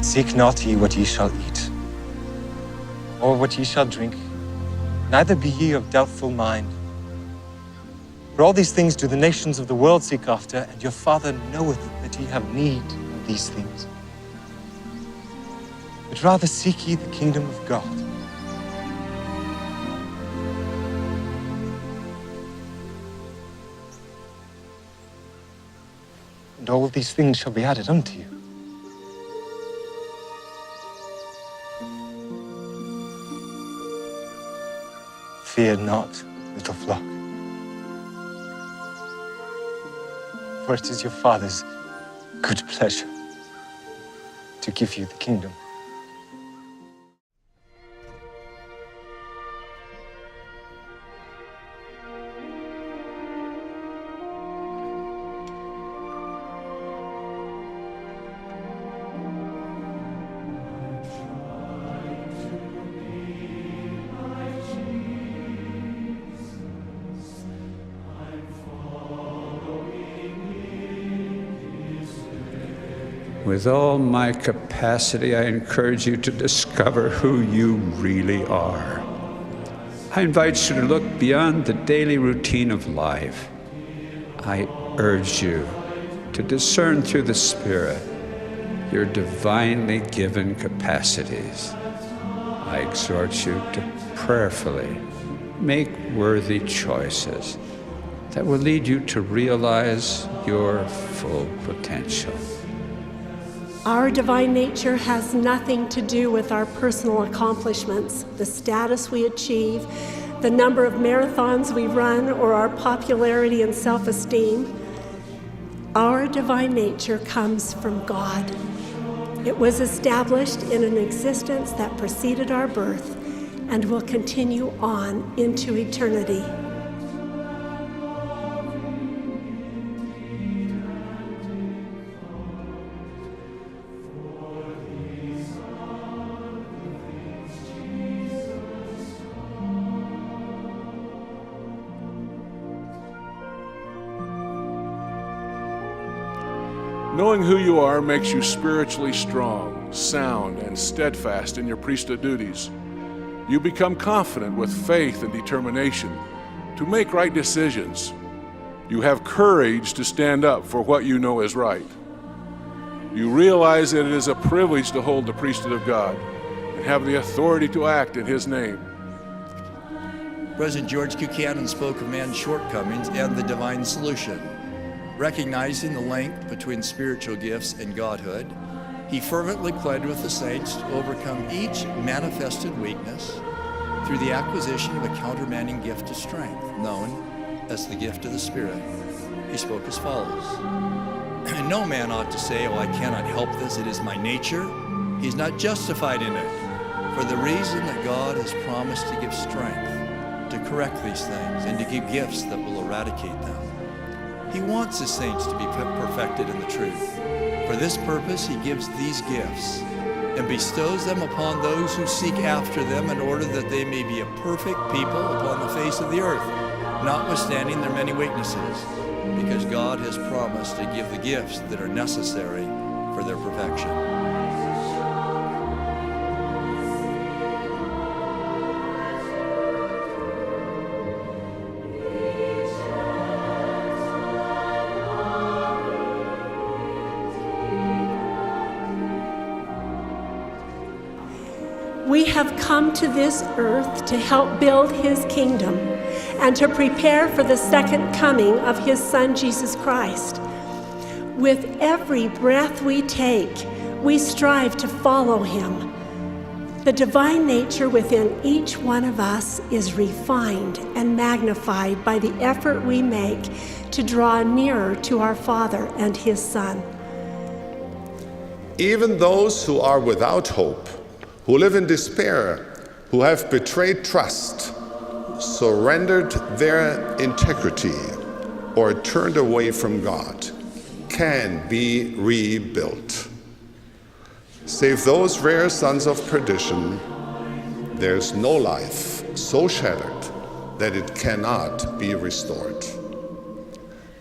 Seek not ye what ye shall eat, or what ye shall drink, neither be ye of doubtful mind. For all these things do the nations of the world seek after, and your Father knoweth that ye have need of these things. But rather seek ye the kingdom of God. And all these things shall be added unto you. Fear not, little flock, for it is your Father's good pleasure to give you the kingdom. With all my capacity, I encourage you to discover who you really are. I invite you to look beyond the daily routine of life. I urge you to discern through the Spirit your divinely given capacities. I exhort you to prayerfully make worthy choices that will lead you to realize your full potential. Our divine nature has nothing to do with our personal accomplishments, the status we achieve, the number of marathons we run, or our popularity and self-esteem. Our divine nature comes from God. It was established in an existence that preceded our birth and will continue on into eternity. Knowing who you are makes you spiritually strong, sound, and steadfast in your priesthood duties. You become confident with faith and determination to make right decisions. You have courage to stand up for what you know is right. You realize that it is a privilege to hold the priesthood of God and have the authority to act in His name. President George Buchanan spoke of man's shortcomings and the divine solution. Recognizing the link between spiritual gifts and godhood, he fervently pleaded with the saints to overcome each manifested weakness through the acquisition of a countermanding gift of strength, known as the gift of the Spirit. He spoke as follows: "And no man ought to say, 'Oh, I cannot help this, it is my nature.' He's not justified in it, for the reason that God has promised to give strength to correct these things and to give gifts that will eradicate them. He wants His saints to be perfected in the truth. For this purpose He gives these gifts and bestows them upon those who seek after them, in order that they may be a perfect people upon the face of the earth, notwithstanding their many weaknesses, because God has promised to give the gifts that are necessary for their perfection." We have come to this earth to help build His kingdom and to prepare for the second coming of His Son, Jesus Christ. With every breath we take, we strive to follow Him. The divine nature within each one of us is refined and magnified by the effort we make to draw nearer to our Father and His Son. Even those who are without hope, who live in despair, who have betrayed trust, surrendered their integrity, or turned away from God, can be rebuilt. Save those rare sons of perdition, there's no life so shattered that it cannot be restored.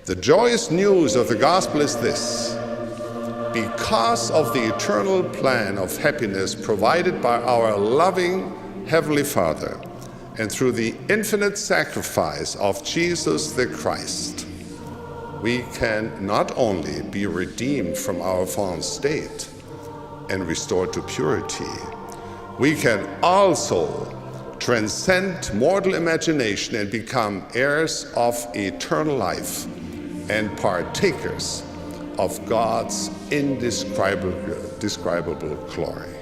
The joyous news of the gospel is this: because of the eternal plan of happiness provided by our loving Heavenly Father, and through the infinite sacrifice of Jesus the Christ, we can not only be redeemed from our fallen state and restored to purity, we can also transcend mortal imagination and become heirs of eternal life and partakers of God's indescribable glory.